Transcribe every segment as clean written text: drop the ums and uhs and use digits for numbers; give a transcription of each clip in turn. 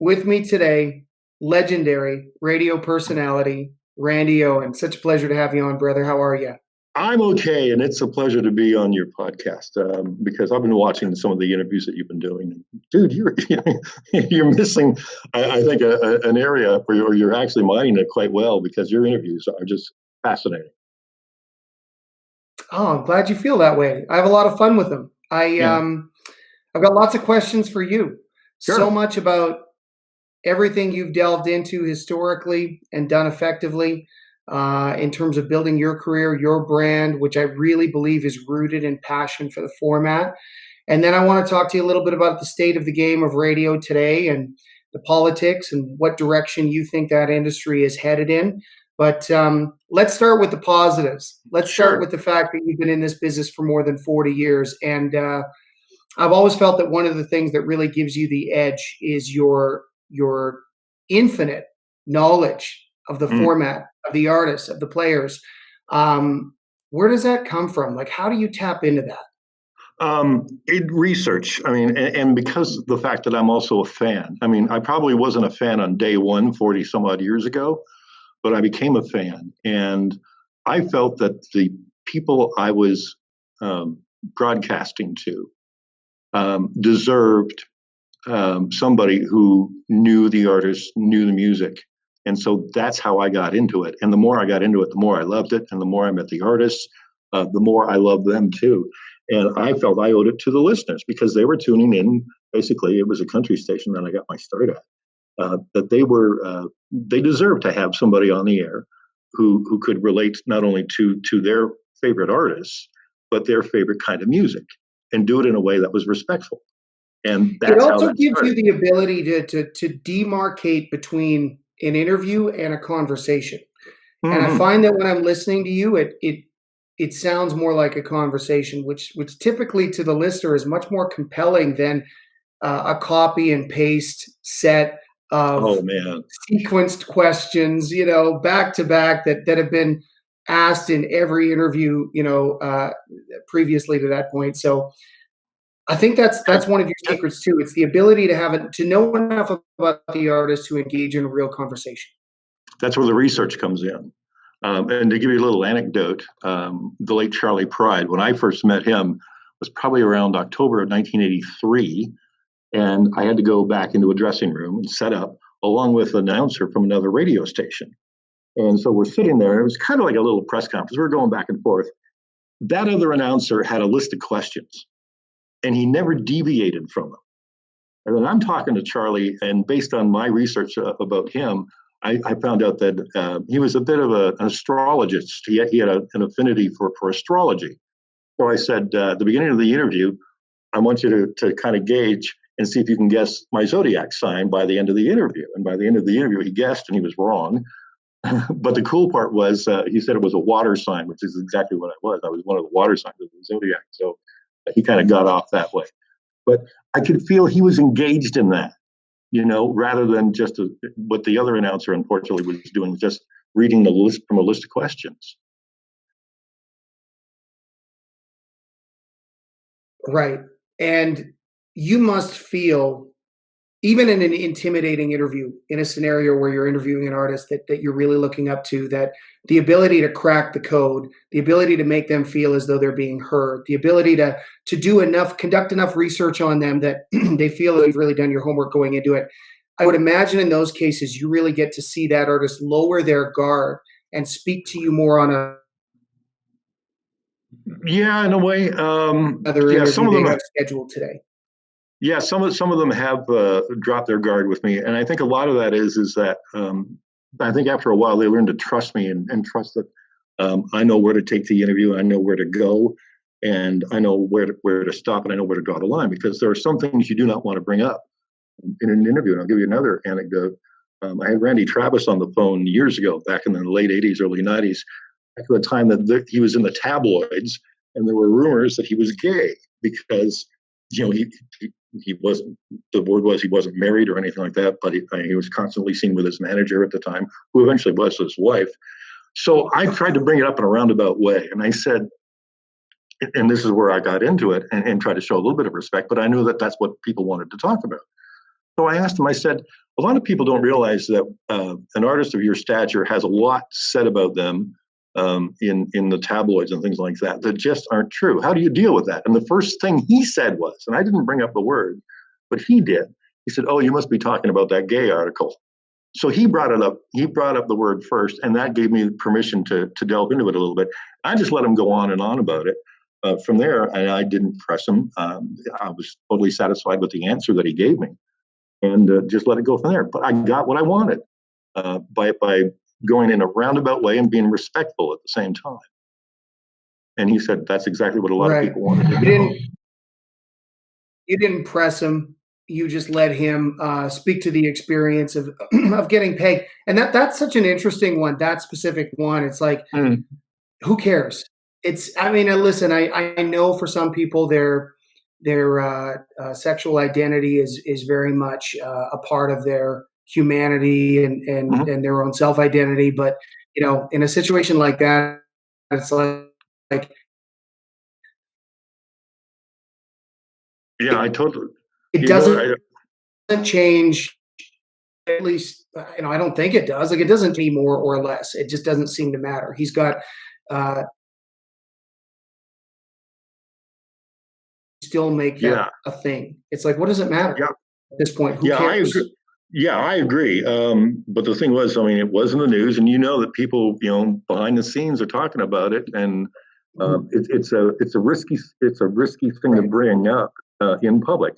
With me today, legendary radio personality, Randy Owen. Such a pleasure to have you on, brother. How are you? I'm okay, and it's a pleasure to be on your podcast because I've been watching some of the interviews that you've been doing. Dude, you're missing, I think, an area where you're actually mining it quite well because your interviews are just fascinating. Oh, I'm glad you feel that way. I have a lot of fun with them. I've got lots of questions for you. Sure. So much about everything you've delved into historically and done effectively. In terms of building your career, your brand, which I really believe is rooted in passion for the format. And then I want to talk to you a little bit about the state of the game of radio today and the politics and what direction you think that industry is headed in. But let's start with the positives. Let's start with the fact that you've been in this business for more than 40 years. And I've always felt that one of the things that really gives you the edge is your infinite knowledge of the format, of the artists, of the players. Where does that come from? Like, how do you tap into that? Research. I mean, and because the fact that I'm also a fan. I mean, I probably wasn't a fan on day one, 40 some odd years ago, but I became a fan. And I felt that the people I was broadcasting to deserved somebody who knew the artist, knew the music. And so that's how I got into it. And the more I got into it, the more I loved it. And the more I met the artists, the more I loved them too. And I felt I owed it to the listeners because they were tuning in. Basically, it was a country station that I got my start at. That they deserved to have somebody on the air who could relate not only to their favorite artists, but their favorite kind of music and do it in a way that was respectful. And that's it also gives started. You the ability to demarcate between an interview and a conversation. And I find that when I'm listening to you, it sounds more like a conversation, which typically to the listener is much more compelling than a copy and paste set of sequenced questions, back to back that have been asked in every interview, previously to that point. So I think that's one of your secrets too. It's the ability to know enough about the artist to engage in a real conversation. That's where the research comes in. And to give you a little anecdote, the late Charlie Pride, when I first met him, was probably around October of 1983. And I had to go back into a dressing room and set up along with an announcer from another radio station. And so we're sitting there. It was kind of like a little press conference. We were going back and forth. That other announcer had a list of questions, and he never deviated from them. And then I'm talking to Charlie, and based on my research about him, I found out that he was a bit of an astrologist. He had an affinity for astrology. So I said, at the beginning of the interview, I want you to kind of gauge and see if you can guess my zodiac sign by the end of the interview. And by the end of the interview, he guessed, and he was wrong. But the cool part was he said it was a water sign, which is exactly what I was. I was one of the water signs of the zodiac. So he kind of got off that way. But I could feel he was engaged in that, rather than just what the other announcer, unfortunately, was doing, just reading the list from a list of questions. Right. And you must feel, even in an intimidating interview, in a scenario where you're interviewing an artist that you're really looking up to, that the ability to crack the code, the ability to make them feel as though they're being heard, the ability to conduct enough research on them that they feel that you've really done your homework going into it. I would imagine in those cases, you really get to see that artist lower their guard and speak to you more on a in a way. Other interview some of them have scheduled today. Yeah, some of them have dropped their guard with me, and I think a lot of that is that I think after a while they learn to trust me and trust that I know where to take the interview, and I know where to go, and I know where to stop, and I know where to draw the line, because there are some things you do not want to bring up in an interview. And I'll give you another anecdote. I had Randy Travis on the phone years ago, back in the late 80s, early 90s, back at the time that he was in the tabloids, and there were rumors that he was gay because he wasn't, the word was he wasn't married or anything like that, but he was constantly seen with his manager at the time, who eventually was his wife. So I tried to bring it up in a roundabout way. And I said, and this is where I got into it and tried to show a little bit of respect, but I knew that that's what people wanted to talk about. So I asked him, I said, a lot of people don't realize that an artist of your stature has a lot said about them in the tabloids and things like that just aren't true. How do you deal with that? And the first thing he said was, and I didn't bring up the word, but he did. He said, "Oh, you must be talking about that gay article." So he brought it up. He brought up the word first, and that gave me permission to delve into it a little bit. I just let him go on and on about it. From there, and I didn't press him. I was totally satisfied with the answer that he gave me, and just let it go from there. But I got what I wanted by going in a roundabout way and being respectful at the same time. And he said that's exactly what a lot of people wanted to know. You didn't press him. You just let him speak to the experience of of getting paid, and that's such an interesting one. That specific one, it's like, who cares? I mean, listen, I know for some people their sexual identity is very much a part of their humanity and their own self identity. But in a situation like that, it's like yeah, I totally. It doesn't change. At least, I don't think it does. Like, it doesn't be more or less. It just doesn't seem to matter. He's got still make that a thing. It's like, what does it matter at this point? Who cares? I agree. But the thing was, I mean, it was in the news, and that people, behind the scenes are talking about it, and it's a risky thing to bring up in public.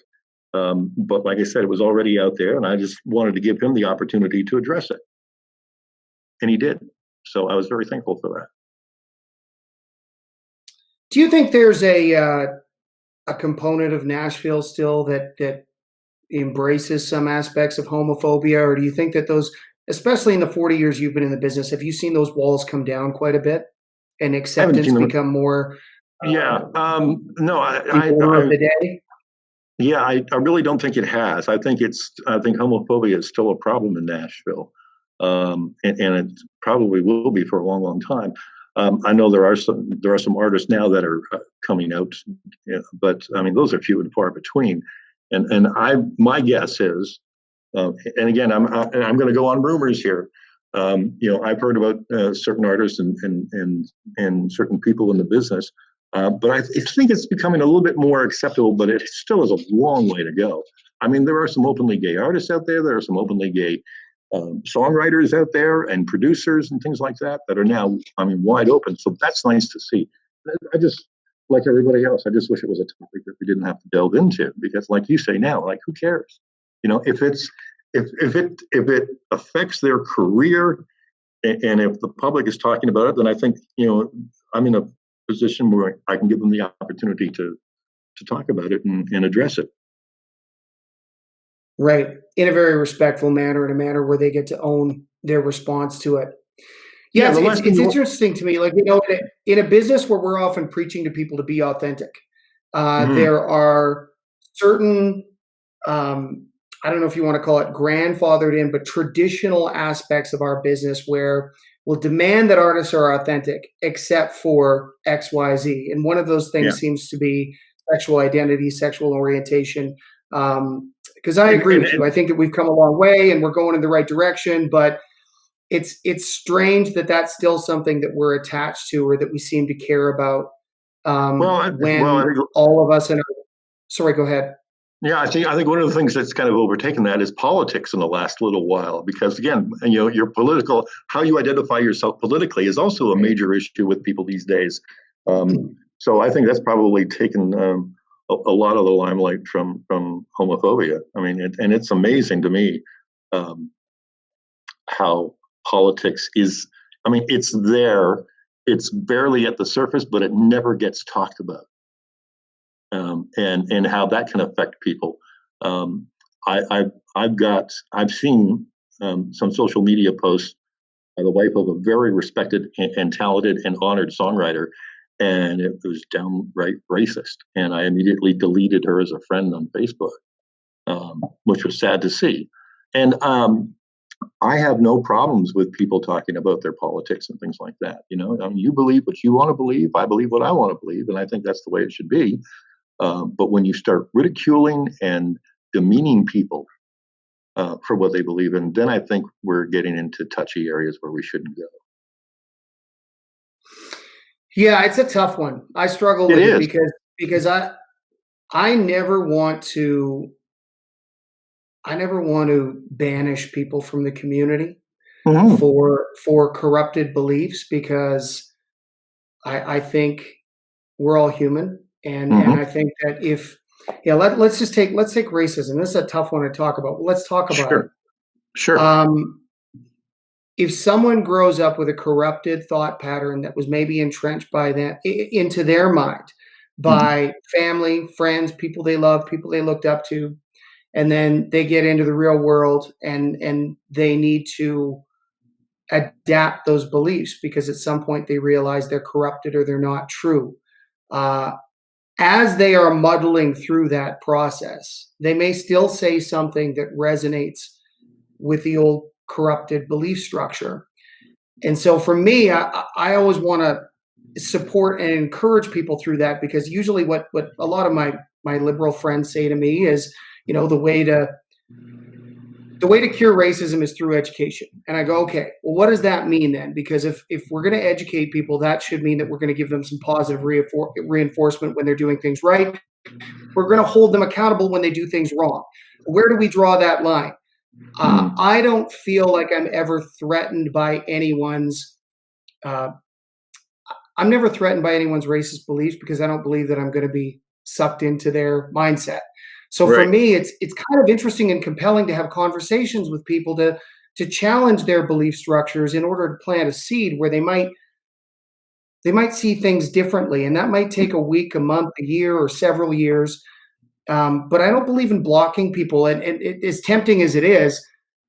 But like I said, it was already out there, and I just wanted to give him the opportunity to address it, and he did. So I was very thankful for that. Do you think there's a component of Nashville still that embraces some aspects of homophobia, or do you think that those, especially in the 40 years you've been in the business, have you seen those walls come down quite a bit and acceptance become more? No, order of the day. Yeah, I really don't think it has. I think homophobia is still a problem in Nashville, and it probably will be for a long, long time. I know there are some artists now that are coming out, but I mean those are few and far between. And my guess is, and again I'm going to go on rumors here. I've heard about certain artists and certain people in the business. But I think it's becoming a little bit more acceptable, but it still is a long way to go. I mean, there are some openly gay artists out there. There are some openly gay songwriters out there and producers and things like that are now, wide open. So that's nice to see. I just, like everybody else, I just wish it was a topic that we didn't have to delve into, because like you say now, like, who cares? If it affects their career and if the public is talking about it, then I think, I'm in a position where I can give them the opportunity to talk about it and address it. Right. In a very respectful manner, in a manner where they get to own their response to it. Yeah, it's interesting to me. Like, in a business where we're often preaching to people to be authentic, there are certain, I don't know if you want to call it grandfathered in, but traditional aspects of our business where we'll demand that artists are authentic, except for X, Y, Z. And one of those things seems to be sexual identity, sexual orientation. Because I agree with you. I think that we've come a long way and we're going in the right direction, but it's strange that that's still something that we're attached to or that we seem to care about. All of us sorry, go ahead. Yeah, I think one of the things that's kind of overtaken that is politics in the last little while, because again, your political, how you identify yourself politically is also a major issue with people these days. So I think that's probably taken a lot of the limelight from homophobia. I mean, and it's amazing to me how politics is. I mean, it's there. It's barely at the surface, but it never gets talked about. And how that can affect people. I've seen some social media posts by the wife of a very respected and talented and honored songwriter, and it was downright racist. And I immediately deleted her as a friend on Facebook, which was sad to see. And I have no problems with people talking about their politics and things like that. You believe what you want to believe. I believe what I want to believe, and I think that's the way it should be. But when you start ridiculing and demeaning people for what they believe in, then I think we're getting into touchy areas where we shouldn't go. Yeah, it's a tough one. I struggle with it because I never want to banish people from the community for corrupted beliefs, because I think we're all human, and I think that let's take racism. This is a tough one to talk about. But let's talk about it. Sure. If someone grows up with a corrupted thought pattern that was maybe entrenched by that into their mind by family, friends, people they love, people they looked up to, and then they get into the real world and they need to adapt those beliefs because at some point they realize they're corrupted or they're not true. As they are muddling through that process, they may still say something that resonates with the old corrupted belief structure. And so for me, I always want to support and encourage people through that, because usually what a lot of my liberal friends say to me is, the way to cure racism is through education. And I go, okay, well, what does that mean then? Because if we're going to educate people, that should mean that we're going to give them some positive reinforcement when they're doing things right. We're going to hold them accountable when they do things wrong. Where do we draw that line? I don't feel like I'm ever threatened by anyone's. I'm never threatened by anyone's racist beliefs because I don't believe that I'm going to be sucked into their mindset. So for me, it's kind of interesting and compelling to have conversations with people to challenge their belief structures in order to plant a seed where they might see things differently, and that might take a week, a month, a year, or several years. But I don't believe in blocking people, and as tempting as it is,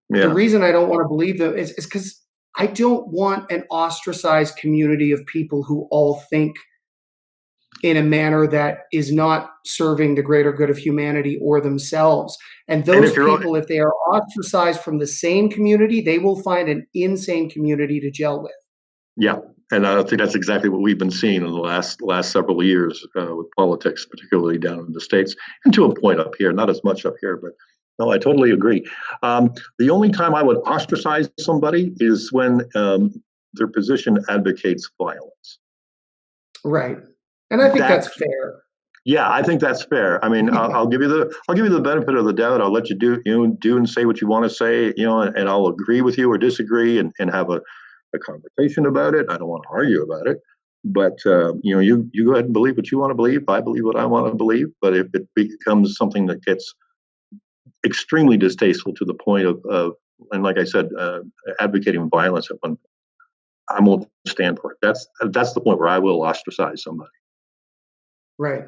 the reason I don't want to believe them is because I don't want an ostracized community of people who all think in a manner that is not serving the greater good of humanity or themselves. And those people, if they are ostracized from the same community, they will find an insane community to gel with. Yeah, and I think that's exactly what we've been seeing in the last several years with politics, particularly down in the States, and to a point up here, not as much up here, but no, I totally agree. The only time I would ostracize somebody is when their position advocates violence. Right. And I think that's fair. Yeah, I think that's fair. I mean, I'll give you the benefit of the doubt. I'll let you do and say what you want to say, and I'll agree with you or disagree and have a conversation about it. I don't want to argue about it, but you go ahead and believe what you want to believe. I believe what I want to believe. But if it becomes something that gets extremely distasteful to the point of and like I said, advocating violence at one point, I won't stand for it. That's the point where I will ostracize somebody. Right.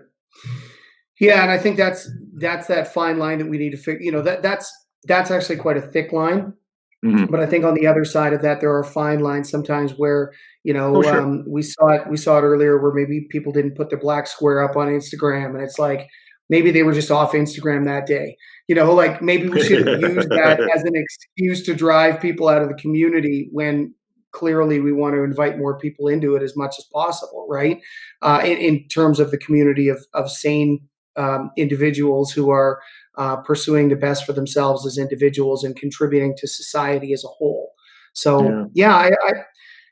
Yeah, and I think that's that fine line that we need to figure. That's actually quite a thick line. But I think on the other side of that, there are fine lines sometimes where sure. We saw it earlier where maybe people didn't put the black square up on Instagram, and it's like maybe they were just off Instagram that day. Like maybe we shouldn't use that as an excuse to drive people out of the community when clearly we want to invite more people into it as much as possible, right? In terms of the community of sane individuals who are pursuing the best for themselves as individuals and contributing to society as a whole. So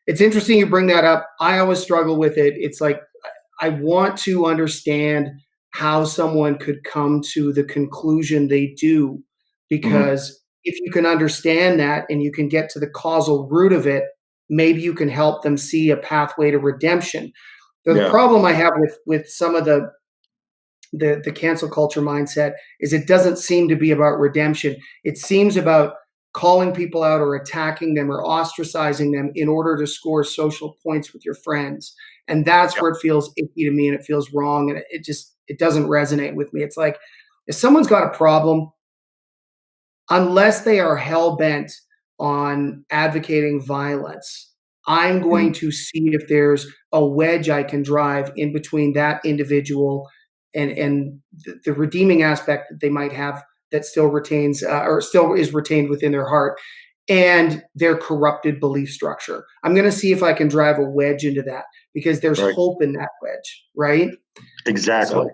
it's interesting you bring that up. I always struggle with it. It's like I want to understand how someone could come to the conclusion they do, because if you can understand that and you can get to the causal root of it, maybe you can help them see a pathway to redemption. The problem I have with some of the cancel culture mindset is it doesn't seem to be about redemption. It seems about calling people out or attacking them or ostracizing them in order to score social points with your friends. And that's where it feels icky to me and it feels wrong. And it doesn't resonate with me. It's like, if someone's got a problem, unless they are hell-bent on advocating violence, I'm going to see if there's a wedge I can drive in between that individual and the redeeming aspect that they might have that still retains or still is retained within their heart, and their corrupted belief structure. I'm going to see if I can drive a wedge into that, because there's hope in that wedge, right? Exactly.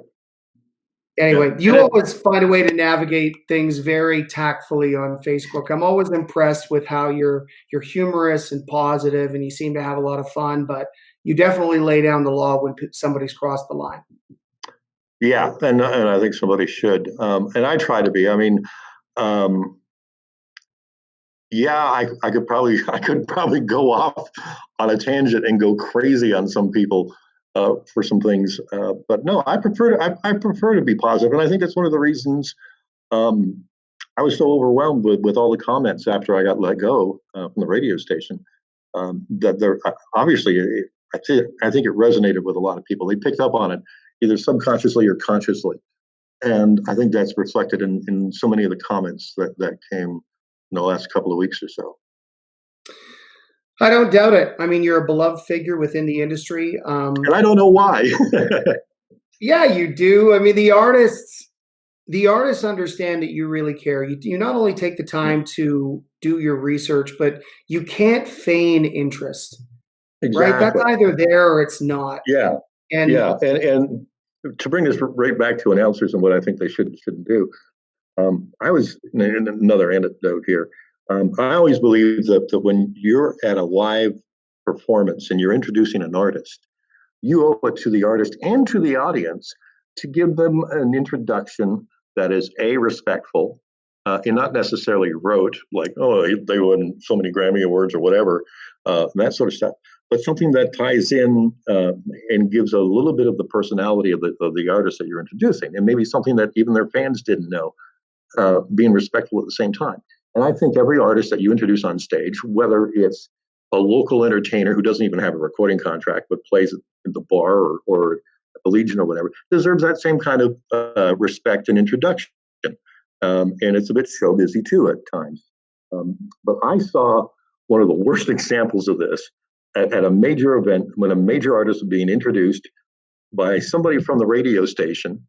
Anyway, Yeah. you always find a way to navigate things very tactfully on Facebook. I'm always impressed with how you're humorous and positive, and you seem to have a lot of fun. But you definitely lay down the law when somebody's crossed the line. Yeah, and I think somebody should. And I try to be. I mean, um, yeah, I could probably I could probably go off on a tangent and go crazy on some people for some things. But no, I prefer to be positive, and I think that's one of the reasons um, I was so overwhelmed with all the comments after I got let go from the radio station. That there obviously, I think it resonated with a lot of people. They picked up on it either subconsciously or consciously, and I think that's reflected in so many of the comments that came in the last couple of weeks or so. I don't doubt it. I mean, you're a beloved figure within the industry. And I don't know why. Yeah, you do. I mean, the artists understand that you really care. You not only take the time to do your research, but you can't feign interest, right? That's Exactly. either there or it's not. Yeah. And Yeah. And to bring this right back to announcers and what I think they shouldn't do. I was in another anecdote here. I always believe that when you're at a live performance and you're introducing an artist, you owe it to the artist and to the audience to give them an introduction that is a respectful and not necessarily rote, like they won so many Grammy awards or whatever, that sort of stuff, but something that ties in and gives a little bit of the personality of the artist that you're introducing, and maybe something that even their fans didn't know, being respectful at the same time. And I think every artist that you introduce on stage, whether it's a local entertainer who doesn't even have a recording contract but plays at the bar or at the Legion or whatever, deserves that same kind of respect and introduction. And it's a bit show busy too at times. But I saw one of the worst examples of this at a major event when a major artist was being introduced by somebody from the radio station.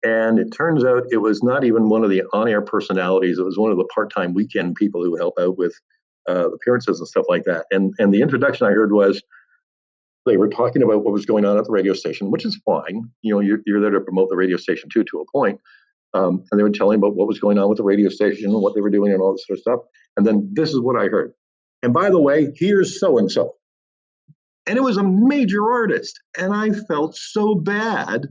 And it turns out it was not even one of the on-air personalities. It was one of the part-time weekend people who help out with appearances and stuff like that. And the introduction I heard was they were talking about what was going on at the radio station, which is fine. You know, you're there to promote the radio station too, to a point. And they were telling about what was going on with the radio station and what they were doing and all this sort of stuff. And then this is what I heard. And by the way, here's so-and-so. And it was a major artist. And I felt so bad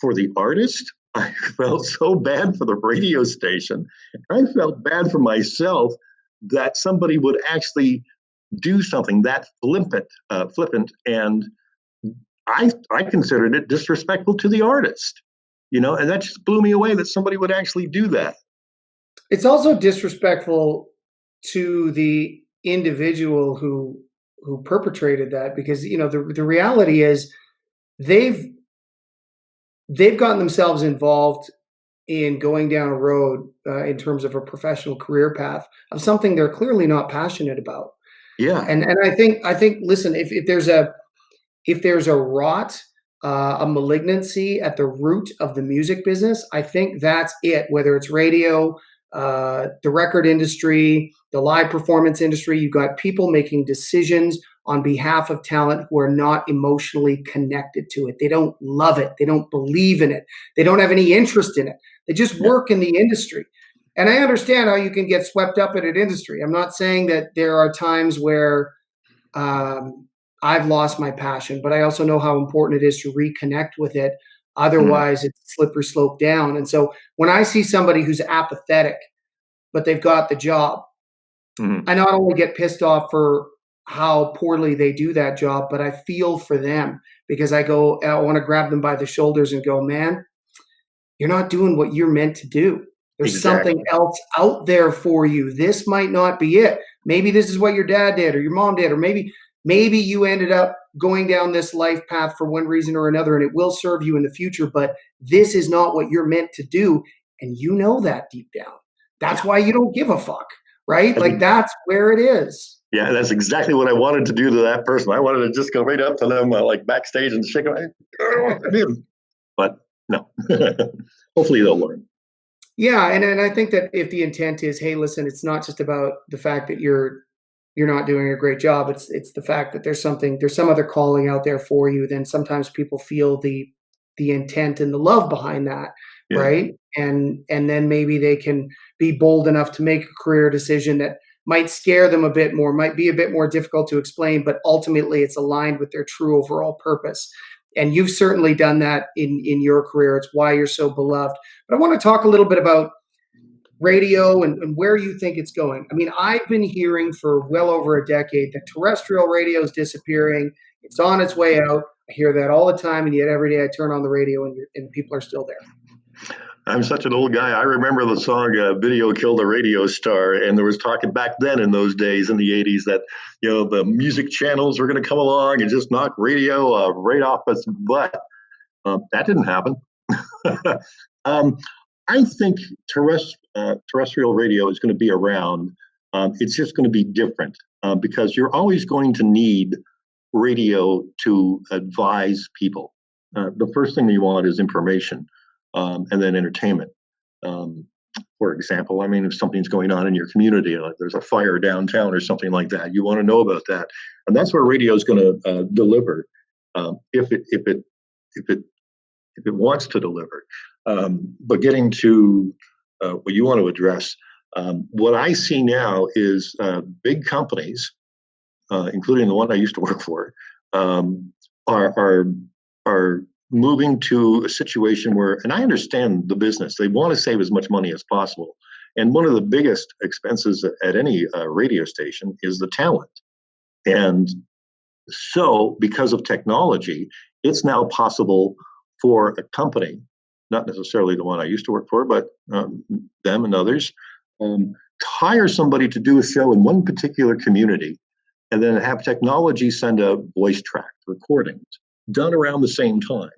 for the artist. I felt so bad for the radio station. I felt bad for myself that somebody would actually do something that flippant, and I considered it disrespectful to the artist, and that just blew me away that somebody would actually do that. it's also disrespectful to the individual who perpetrated that, because the reality is they've they've gotten themselves involved in going down a road in terms of a professional career path of something they're clearly not passionate about. Yeah. And I think listen, if there's a rot, a malignancy at the root of the music business, I think that's it. Whether it's radio, the record industry, the live performance industry, you've got people making decisions on behalf of talent who are not emotionally connected to it. They don't love it. They don't believe in it. They don't have any interest in it. They just Yeah. work in the industry. And I understand how you can get swept up in an industry. I'm not saying that there are times where um, I've lost my passion, but I also know how important it is to reconnect with it. Mhm. Otherwise, it's a slippery slope down. And so when I see somebody who's apathetic, but they've got the job, Mhm. I not only get pissed off for how poorly they do that job, but I feel for them because I want to grab them by the shoulders and go, man, you're not doing what you're meant to do. There's something Exactly. else out there for you. This might not be it. Maybe this is what your dad did or your mom did, or maybe you ended up going down this life path for one reason or another, and it will serve you in the future, but this is not what you're meant to do. And you know that deep down. That's Yeah. why you don't give a fuck, right? I Like think, that's where it is. yeah, that's exactly what I wanted to do to that person. I wanted to just go right up to them, like backstage and shake them. But no. Hopefully they'll learn. Yeah, and I think that if the intent is, hey, listen, it's not just about the fact that you're not doing a great job. It's the fact that there's some other calling out there for you. Then sometimes people feel the intent and the love behind that. Yeah. right? And then maybe they can be bold enough to make a career decision that might scare them a bit more, might be a bit more difficult to explain, but ultimately it's aligned with their true overall purpose. And you've certainly done that in your career. It's why you're so beloved. But I want to talk a little bit about radio and where you think it's going. I mean, I've been hearing for well over a decade that terrestrial radio is disappearing. It's on its way out. I hear that all the time, and yet every day I turn on the radio and people are still there. I'm such an old guy. I remember the song "Video Killed a Radio Star," and there was talking back then in those days in the '80s that the music channels were going to come along and just knock radio right off its butt. That didn't happen. I think terrestrial radio is going to be around. It's just going to be different because you're always going to need radio to advise people. The first thing you want is information, and then entertainment. For example, I mean, if something's going on in your community, like there's a fire downtown or something like that, you want to know about that, and that's where radio is going to deliver if it wants to deliver. But getting to what you want to address, what I see now is big companies, including the one I used to work for, are moving to a situation where, and I understand the business, they want to save as much money as possible. And one of the biggest expenses at any radio station is the talent. And so, because of technology, it's now possible for a company, not necessarily the one I used to work for, but them and others, to hire somebody to do a show in one particular community and then have technology send out voice track recordings done around the same time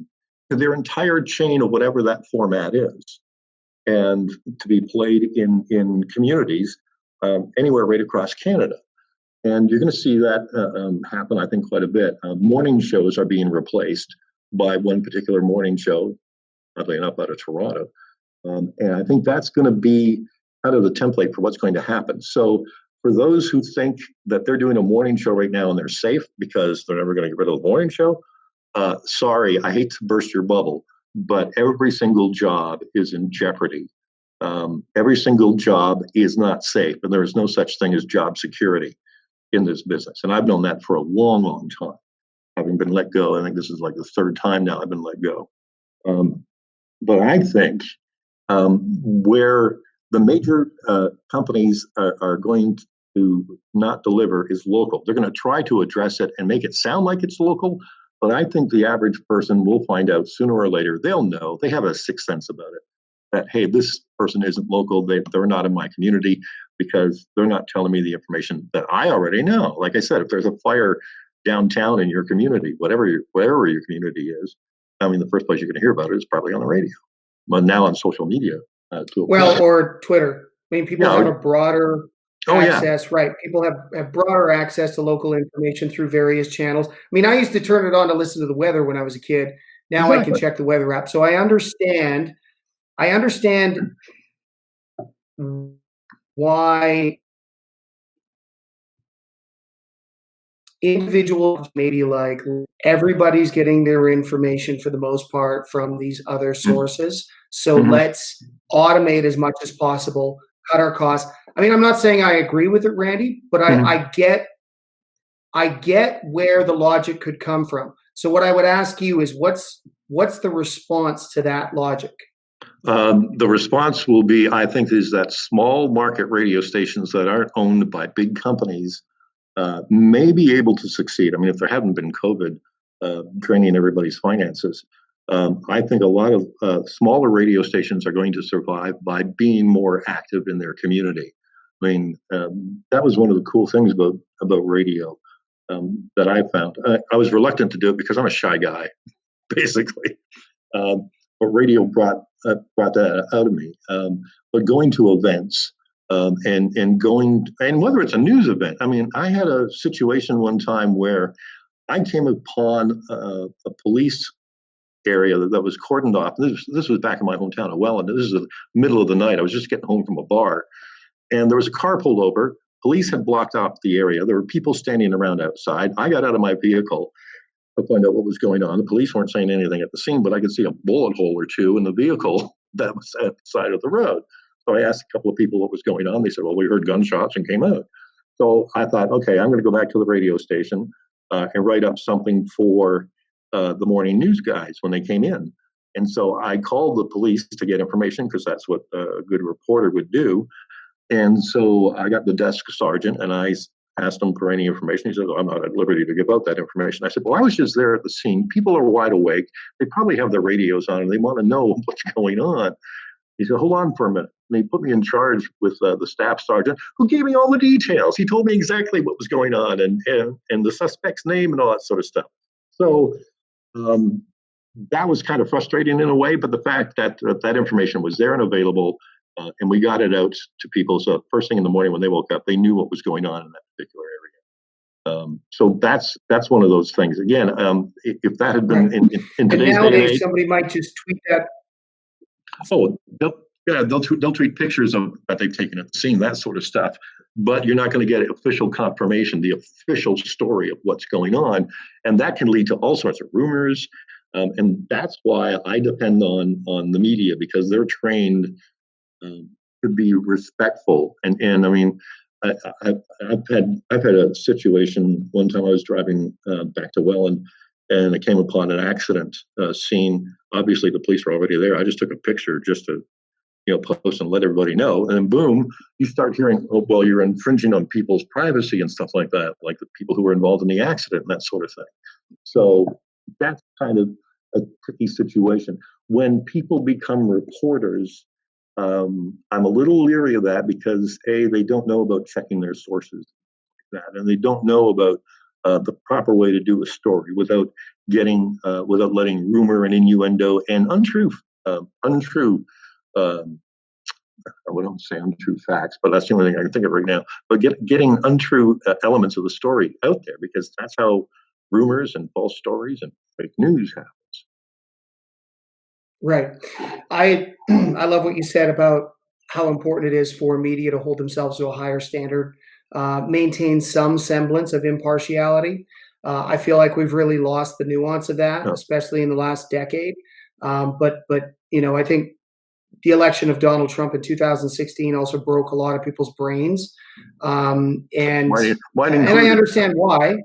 to their entire chain of whatever that format is, and to be played in communities anywhere right across Canada. And you're going to see that happen, I think, quite a bit. Morning shows are being replaced by one particular morning show, oddly enough, out of Toronto. And I think that's going to be kind of the template for what's going to happen. So for those who think that they're doing a morning show right now and they're safe because they're never going to get rid of the morning show, sorry, I hate to burst your bubble, but every single job is in jeopardy. Every single job is not safe, and there is no such thing as job security in this business. And I've known that for a long, long time. Having been let go, I think this is like the third time now I've been let go. But I think where the major companies are going to not deliver is local. They're going to try to address it and make it sound like it's local, but I think the average person will find out sooner or later. They'll know. They have a sixth sense about it, that, hey, this person isn't local. They're not in my community because they're not telling me the information that I already know. Like I said, if there's a fire downtown in your community, whatever your community is, I mean, the first place you're going to hear about it is probably on the radio, but now on social media. Or Twitter. I mean, people have a broader access, right? People have broader access to local information through various channels. I mean, I used to turn it on to listen to the weather when I was a kid. Now I can check the weather app. So I understand why individuals, maybe like everybody's getting their information for the most part from these other sources. So let's automate as much as possible, cut our costs. I mean, I'm not saying I agree with it, Randy, but I get where the logic could come from. So what I would ask you is what's the response to that logic? The response will be, I think, is that small market radio stations that aren't owned by big companies may be able to succeed. I mean, if there hadn't been COVID draining everybody's finances, I think a lot of smaller radio stations are going to survive by being more active in their community. I mean, that was one of the cool things about radio that I found. I was reluctant to do it because I'm a shy guy, basically. But radio brought that out of me. But going to events and going, and whether it's a news event, I mean, I had a situation one time where I came upon a police area that was cordoned off. This was back in my hometown of Welland. This is the middle of the night. I was just getting home from a bar, and there was a car pulled over. Police had blocked off the area. There were people standing around outside. I got out of my vehicle to find out what was going on. The police weren't saying anything at the scene, but I could see a bullet hole or two in the vehicle that was at the side of the road. So I asked a couple of people what was going on. They said, well, we heard gunshots and came out. So I thought, okay, I'm going to go back to the radio station and write up something for the morning news guys when they came in. And so I called the police to get information, because that's what a good reporter would do. And so I got the desk sergeant and I asked him for any information. He said, oh, I'm not at liberty to give out that information. I said, well, I was just there at the scene. People are wide awake. They probably have their radios on and they want to know what's going on. He said, hold on for a minute. And he put me in charge with the staff sergeant, who gave me all the details. He told me exactly what was going on and the suspect's name and all that sort of stuff. So that was kind of frustrating in a way, but the fact that that information was there and available, and we got it out to people. So first thing in the morning when they woke up, they knew what was going on in that particular area. So that's one of those things. Again, if that had been in today's day and age, somebody might just tweet that. Oh, they'll tweet pictures of that they've taken at the scene, that sort of stuff. But you're not going to get official confirmation, the official story of what's going on, and that can lead to all sorts of rumors. And that's why I depend on the media, because they're trained to be respectful. And I mean, I've had a situation one time. I was driving back to Welland, and I came upon an accident scene. Obviously, the police were already there. I just took a picture just to, post and let everybody know. And then boom, you start hearing, oh, well, you're infringing on people's privacy and stuff like that, like the people who were involved in the accident and that sort of thing. So that's kind of a tricky situation. When people become reporters, I'm a little leery of that because they don't know about checking their sources, and they don't know about the proper way to do a story without letting rumor and innuendo and untrue I wouldn't say untrue facts, but that's the only thing I can think of right now. But getting untrue elements of the story out there, because that's how rumors and false stories and fake news happens. Right. I love what you said about how important it is for media to hold themselves to a higher standard, maintain some semblance of impartiality. I feel like we've really lost the nuance of that, especially in the last decade. But I think the election of Donald Trump in 2016 also broke a lot of people's brains, and I understand why.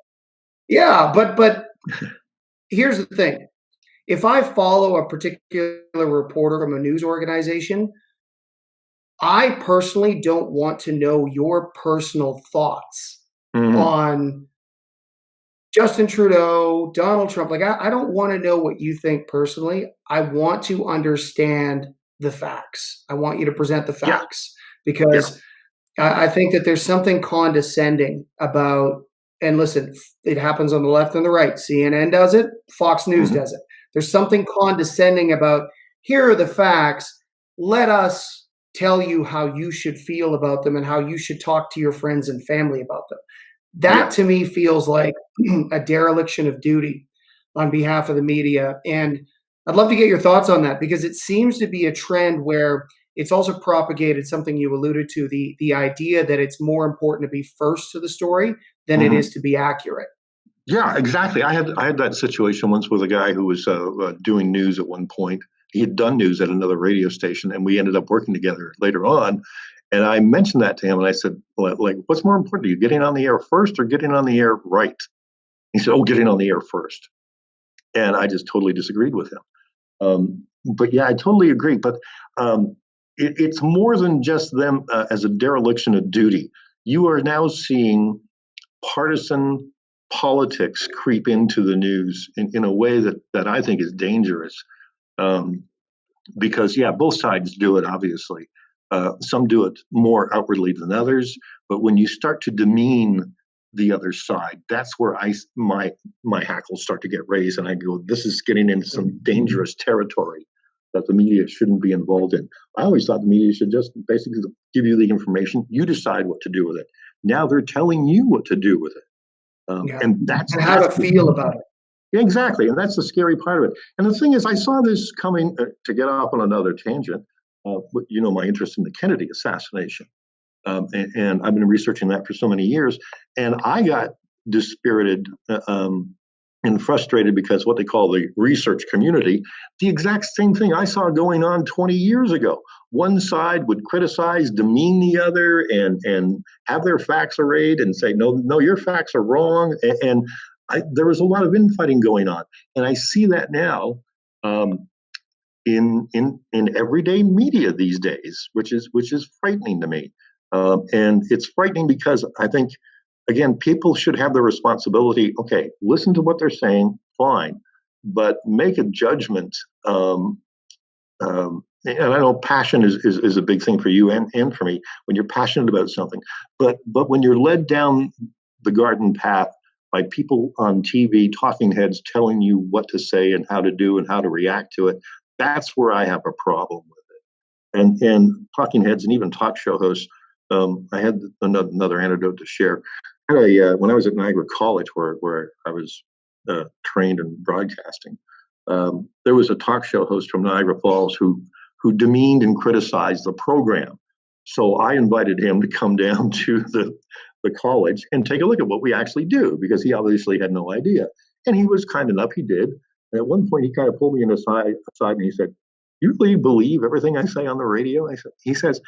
Yeah, but here's the thing. If I follow a particular reporter from a news organization, I personally don't want to know your personal thoughts on Justin Trudeau, Donald Trump. Like, I don't want to know what you think personally. I want to understand the facts. I want you to present the facts because I think that there's something condescending about, and listen, it happens on the left and the right. CNN does it. Fox News does it. There's something condescending about, here are the facts. Let us tell you how you should feel about them and how you should talk to your friends and family about them. That to me feels like a dereliction of duty on behalf of the media. And I'd love to get your thoughts on that, because it seems to be a trend where it's also propagated, something you alluded to, the idea that it's more important to be first to the story than it is to be accurate. Yeah, exactly. I had that situation once with a guy who was doing news at one point. He had done news at another radio station, and we ended up working together later on. And I mentioned that to him, and I said, like, what's more important to you, getting on the air first or getting on the air right? He said, oh, getting on the air first. And I just totally disagreed with him. But yeah, I totally agree. But it's more than just them as a dereliction of duty. You are now seeing partisan politics creep into the news in a way that I think is dangerous. Because, both sides do it, obviously. Some do it more outwardly than others. But when you start to demean the other side, that's where my hackles start to get raised. And I go, this is getting into some dangerous territory that the media shouldn't be involved in. I always thought the media should just basically give you the information. You decide what to do with it. Now they're telling you what to do with it. And that's how to feel about it. Exactly. And that's the scary part of it. And the thing is, I saw this coming to get off on another tangent. My interest in the Kennedy assassination. And I've been researching that for so many years. And I got dispirited, and frustrated because what they call the research community, the exact same thing I saw going on 20 years ago. One side would criticize, demean the other, and have their facts arrayed and say, no, your facts are wrong. There was a lot of infighting going on. And I see that now in everyday media these days, which is frightening to me. And it's frightening because I think, again, people should have the responsibility. Okay, listen to what they're saying, fine, but make a judgment. And I know passion is a big thing for you and for me when you're passionate about something. But when you're led down the garden path by people on TV, talking heads telling you what to say and how to do and how to react to it, that's where I have a problem with it. And talking heads and even talk show hosts. I had another anecdote to share. When I was at Niagara College, where I was trained in broadcasting, there was a talk show host from Niagara Falls who demeaned and criticized the program. So I invited him to come down to the college and take a look at what we actually do, because he obviously had no idea. And he was kind enough, he did. And at one point, he kind of pulled me aside and he said, "You really believe everything I say on the radio?" He says,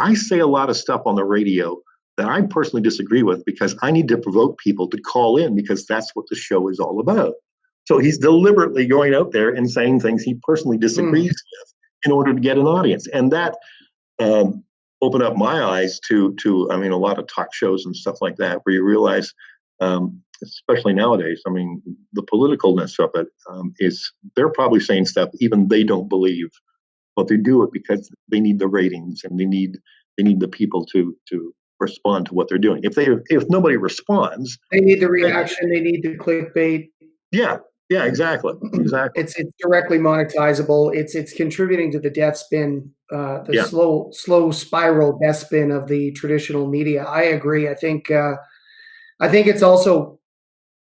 "I say a lot of stuff on the radio that I personally disagree with because I need to provoke people to call in, because that's what the show is all about." So he's deliberately going out there and saying things he personally disagrees with in order to get an audience. And that opened up my eyes to a lot of talk shows and stuff like that, where you realize, especially nowadays, the politicalness of it is they're probably saying stuff even they don't believe, but they do it because they need the ratings and they need the people to respond to what they're doing. If nobody responds, they need the reaction, they need the clickbait. Yeah, exactly. It's directly monetizable. It's contributing to the death spin, slow spiral death spin of the traditional media. I agree. I think it's also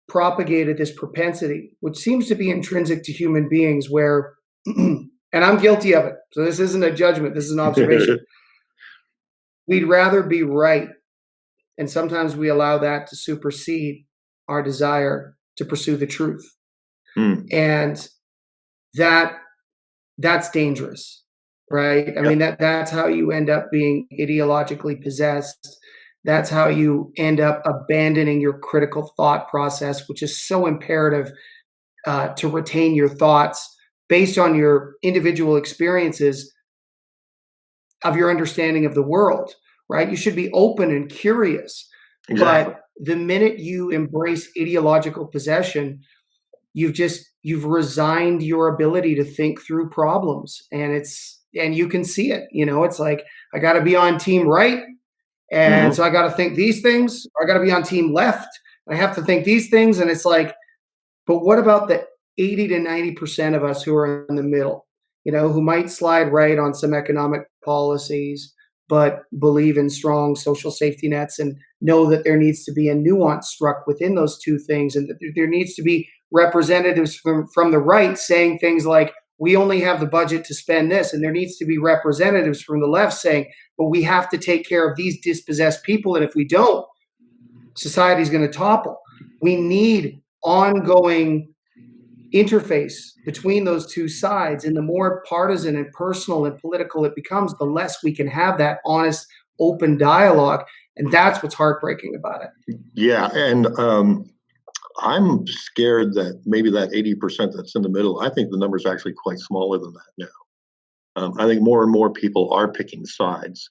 propagated this propensity, which seems to be intrinsic to human beings, where, and I'm guilty of it. So this isn't a judgment. This is an observation. We'd rather be right, and sometimes we allow that to supersede our desire to pursue the truth. And that's dangerous, right? I mean, that's how you end up being ideologically possessed. That's how you end up abandoning your critical thought process, which is so imperative to retain your thoughts based on your individual experiences of your understanding of the world, right? You should be open and curious. Exactly. But the minute you embrace ideological possession, you've resigned your ability to think through problems, and you can see it. It's like, I got to be on team right, and so I got to think these things. Or I got to be on team left, and I have to think these things. And it's like, but what about the 80 to 90% of us who are in the middle? Who might slide right on some economic policies, but believe in strong social safety nets and know that there needs to be a nuance struck within those two things, and that there needs to be representatives from the right saying things like, we only have the budget to spend this, and there needs to be representatives from the left saying, but we have to take care of these dispossessed people, and if we don't, society's going to topple. We need ongoing interface between those two sides, and the more partisan and personal and political it becomes, the less we can have that honest, open dialogue, and that's what's heartbreaking about it. Yeah, and I'm scared that maybe that 80% that's in the middle, I think the number is actually quite smaller than that now. I think more and more people are picking sides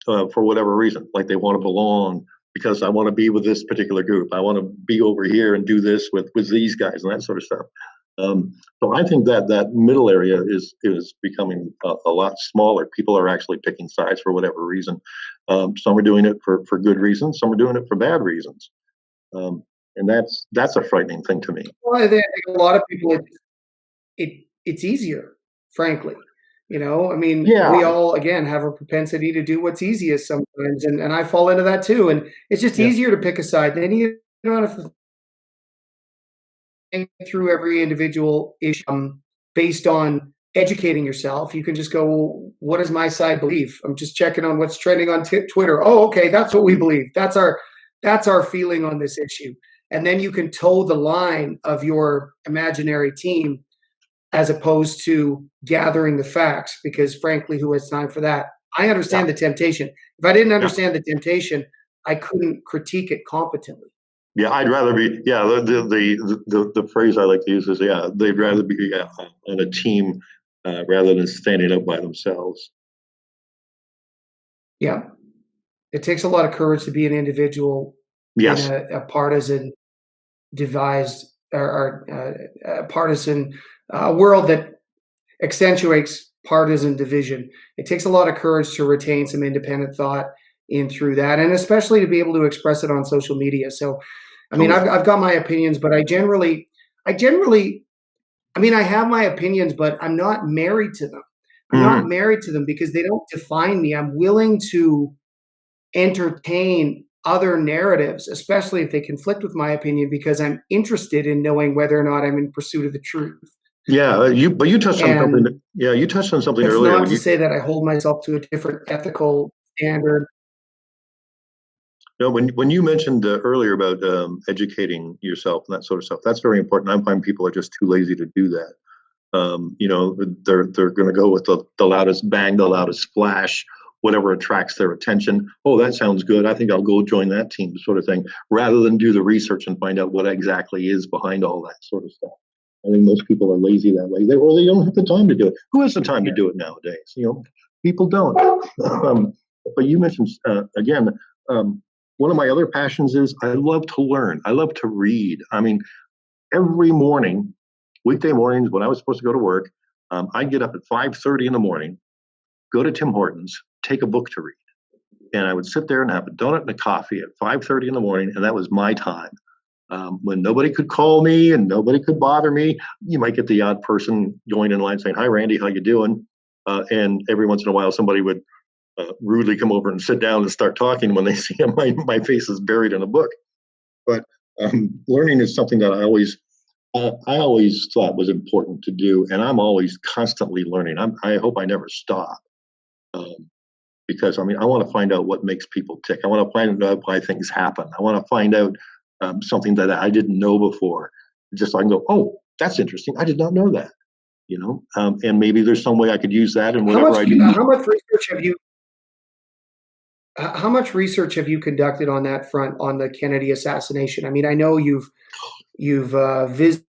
for whatever reason. Like, they want to belong because I want to be with this particular group. I want to be over here and do this with these guys and that sort of stuff. So I think that middle area is becoming a lot smaller. People are actually picking sides for whatever reason. Some are doing it for good reasons. Some are doing it for bad reasons. And that's a frightening thing to me. Well, I think a lot of people, it's easier, frankly. We all, again, have a propensity to do what's easiest sometimes, and I fall into that too. And it's just easier to pick a side. Then you don't have to think through every individual issue based on educating yourself. You can just go, well, what does my side believe? I'm just checking on what's trending on Twitter. Oh, okay, that's what we believe. That's our feeling on this issue. and then you can toe the line of your imaginary team as opposed to gathering the facts, because frankly, who has time for that? I Yeah, understand the temptation. If I didn't yeah, understand the temptation, I couldn't critique it competently. yeah. I'd rather be. Yeah, the phrase I like to use is, yeah, they'd rather be on a team rather than standing up by themselves. Yeah. It takes a lot of courage to be an individual in Yes. a partisan devised or a partisan world that accentuates partisan division. It takes a lot of courage to retain some independent thought in through that, and especially to be able to express it on social media. So, I mean, Totally. I've got my opinions, but I generally, I mean, I have my opinions, but I'm not married to them. I'm not Hmm. married to them because they don't define me. I'm willing to entertain other narratives, especially if they conflict with my opinion, because I'm interested in knowing whether or not I'm in pursuit of the truth. Yeah, you touched on something. And Yeah, you touched on something it's earlier not when to you say that I hold myself to a different ethical standard. no, when you mentioned earlier about educating yourself and that sort of stuff. That's very important. I find people are just too lazy to do that. They're going to go with the loudest bang, the loudest splash, whatever attracts their attention. Oh, that sounds good. I think I'll go join that team, sort of thing, rather than do the research and find out what exactly is behind all that sort of stuff. I think most people are lazy that way. Or they don't have the time to do it. Who has the time to Yeah. do it nowadays? People don't. But you mentioned again, um, one of my other passions is I love to learn. I love to read. I mean, every morning, weekday mornings when I was supposed to go to work, I'd get up at 5:30 in the morning, go to Tim Hortons, take a book to read, and I would sit there and have a donut and a coffee at 5:30 in the morning, and that was my time. When nobody could call me and nobody could bother me, you might get the odd person going in line saying, "Hi, Randy, how you doing?" And every once in a while, somebody would rudely come over and sit down and start talking when they see my face is buried in a book. But learning is something that I always thought was important to do, and I'm always constantly learning. I hope I never stop, um, because I mean I want to find out what makes people tick. I want to find out why things happen. I want to find out something that I didn't know before, just so I can go, oh, that's interesting. I did not know that. And maybe there's some way I could use that in whatever I do. How much research have you how much research have you conducted on that front on the Kennedy assassination? I mean, I know you've visited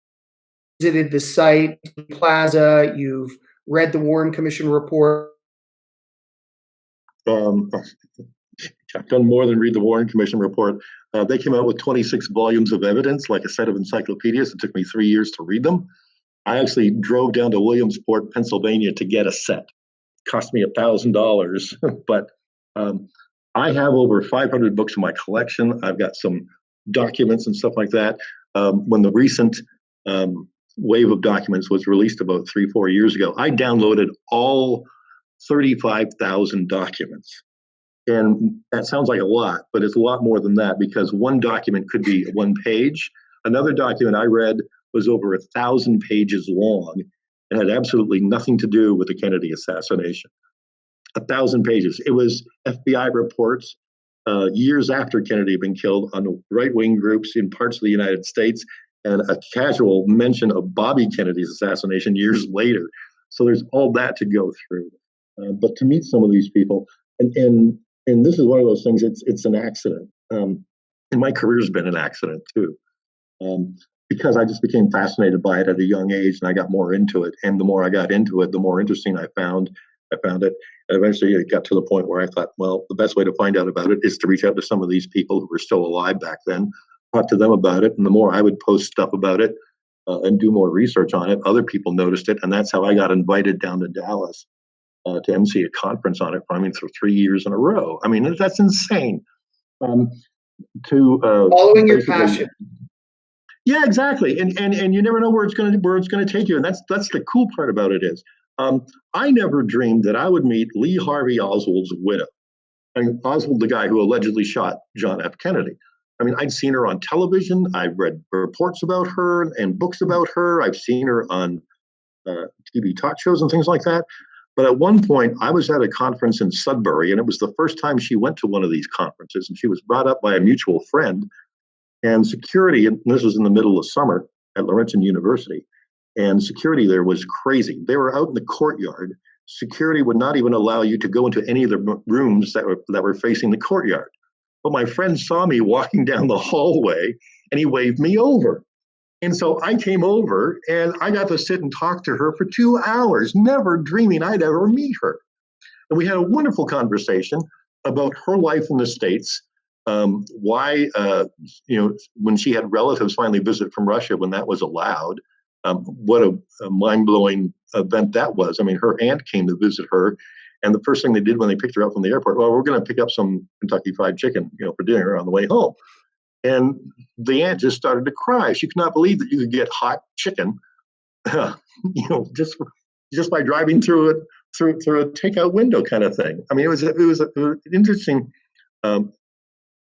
the site, plaza, you've read the Warren Commission report. Um, I've done more than read the Warren Commission report. They came out with 26 volumes of evidence, like a set of encyclopedias. It took me 3 years to read them. I actually drove down to Williamsport, Pennsylvania to get a set. It cost me $1,000, but um, I have over 500 books in my collection. I've got some documents and stuff like that. When the recent wave of documents was released about 3, 4 years ago, I downloaded all 35,000 documents. And that sounds like a lot, but it's a lot more than that because one document could be one page. Another document I read was over 1,000 pages long and had absolutely nothing to do with the Kennedy assassination. 1,000 pages. It was FBI reports years after Kennedy had been killed on right-wing groups in parts of the United States, and a casual mention of Bobby Kennedy's assassination years later. So there's all that to go through. But to meet some of these people, and this is one of those things. It's an accident, and my career's been an accident too, because I just became fascinated by it at a young age, and I got more into it. And the more I got into it, the more interesting I found. I found it, and eventually it got to the point where I thought, well, the best way to find out about it is to reach out to some of these people who were still alive back then, talk to them about it, and the more I would post stuff about it and do more research on it, other people noticed it, and that's how I got invited down to Dallas to MC a conference on it. I mean, for 3 years in a row. I mean, that's insane. Um, to Following your basically, passion. yeah, exactly. And you never know where it's gonna take you. And that's the cool part about it is, I never dreamed that I would meet Lee Harvey Oswald's widow. I mean, Oswald, the guy who allegedly shot John F. Kennedy. I mean, I'd seen her on television. I've read reports about her and books about her. I've seen her on TV talk shows and things like that. But at one point, I was at a conference in Sudbury, and it was the first time she went to one of these conferences, and she was brought up by a mutual friend. And security, and this was in the middle of summer at Laurentian University, and security there was crazy. They were out in the courtyard. Security would not even allow you to go into any of the rooms that were facing the courtyard. But my friend saw me walking down the hallway, and he waved me over. And so I came over, and I got to sit and talk to her for 2 hours, never dreaming I'd ever meet her. And we had a wonderful conversation about her life in the States, why, when she had relatives finally visit from Russia, when that was allowed, what a mind-blowing event that was. I mean, her aunt came to visit her, and the first thing they did when they picked her up from the airport, well, we're going to pick up some Kentucky Fried Chicken, for dinner on the way home. And the aunt just started to cry. She could not believe that you could get hot chicken, just by driving through a takeout window kind of thing. I mean, it was an interesting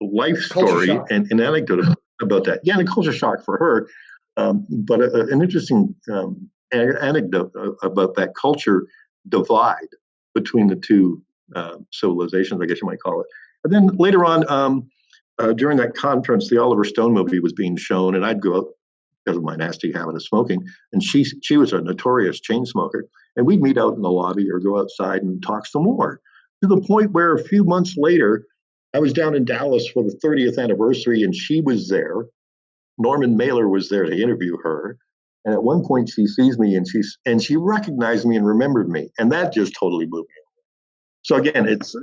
life story and an anecdote about that. Yeah, and a culture shock for her, but an interesting anecdote about that culture divide between the two civilizations, I guess you might call it. And then later on, during that conference, the Oliver Stone movie was being shown, and I'd go out because of my nasty habit of smoking. And she was a notorious chain smoker, and we'd meet out in the lobby or go outside and talk some more. To the point where a few months later, I was down in Dallas for the 30th anniversary, and she was there. Norman Mailer was there to interview her. And at one point, she sees me, and she recognized me and remembered me, and that just totally blew me. So again, it's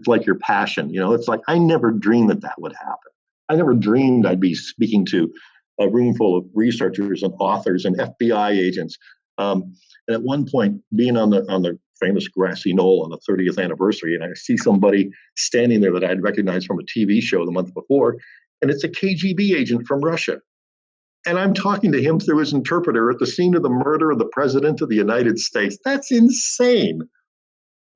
like your passion. It's like I never dreamed that would happen. I never dreamed I'd be speaking to a room full of researchers and authors and FBI agents. And at one point, being on the famous grassy knoll on the 30th anniversary, and I see somebody standing there that I'd recognized from a TV show the month before, and it's a KGB agent from Russia. And I'm talking to him through his interpreter at the scene of the murder of the President of the United States. That's insane.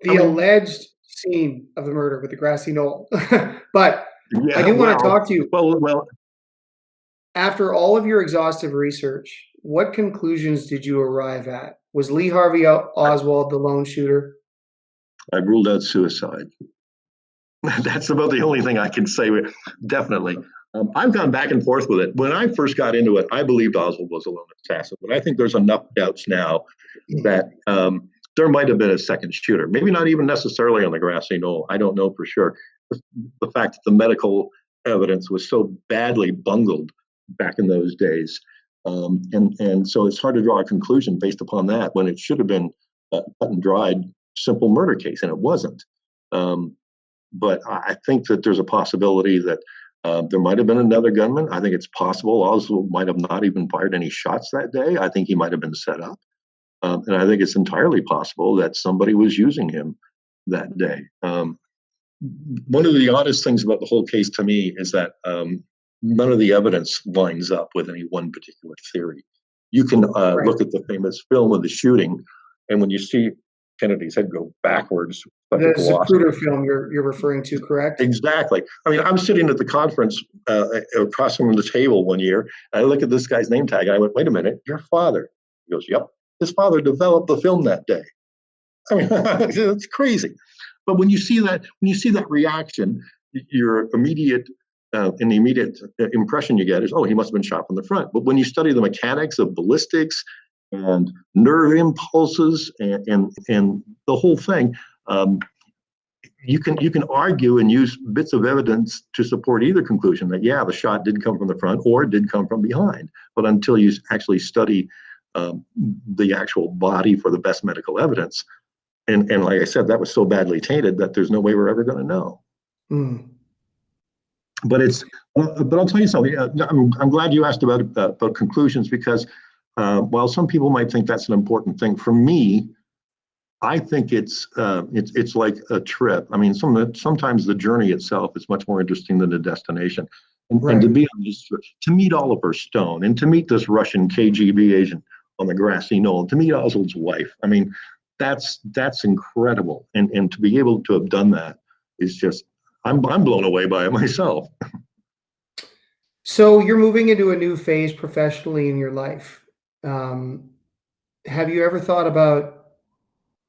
The alleged scene of the murder with the grassy knoll. But yeah, I do want to talk to you. Well, after all of your exhaustive research, what conclusions did you arrive at? Was Lee Harvey Oswald the lone shooter? I ruled out suicide. That's about the only thing I can say. Definitely. I've gone back and forth with it. When I first got into it, I believed Oswald was a lone assassin, but I think there's enough doubts now that there might have been a second shooter. Maybe not even necessarily on the grassy knoll. I don't know for sure. The fact that the medical evidence was so badly bungled back in those days. And so it's hard to draw a conclusion based upon that when it should have been a cut and dried, simple murder case, and it wasn't. But I think that there's a possibility that there might have been another gunman. I think it's possible Oswald might have not even fired any shots that day. I think he might have been set up. And I think it's entirely possible that somebody was using him that day. One of the oddest things about the whole case to me is that none of the evidence lines up with any one particular theory. You can look at the famous film of the shooting, and when you see Kennedy's head go backwards, the Zapruder film you're referring to, correct? Exactly. I mean, I'm sitting at the conference across from the table one year, and I look at this guy's name tag, and I went, "Wait a minute, your father?" He goes, "Yep, his father developed the film that day." I mean, it's crazy. But when you see that reaction, your immediate impression you get is, "Oh, he must have been shot from the front." But when you study the mechanics of ballistics and nerve impulses and the whole thing, you can argue and use bits of evidence to support either conclusion that, yeah, the shot did come from the front or it did come from behind. But until you actually study the actual body for the best medical evidence, and like I said, that was so badly tainted that there's no way we're ever going to know. But I'll tell you something. I'm glad you asked about conclusions, because while some people might think that's an important thing, for me, I think it's like a trip. I mean, sometimes the journey itself is much more interesting than the destination. And to be on this, to meet Oliver Stone, and to meet this Russian KGB agent on the grassy knoll, and to meet Oswald's wife, I mean, that's incredible. And to be able to have done that is just, I'm blown away by it myself. So you're moving into a new phase professionally in your life. Have you ever thought about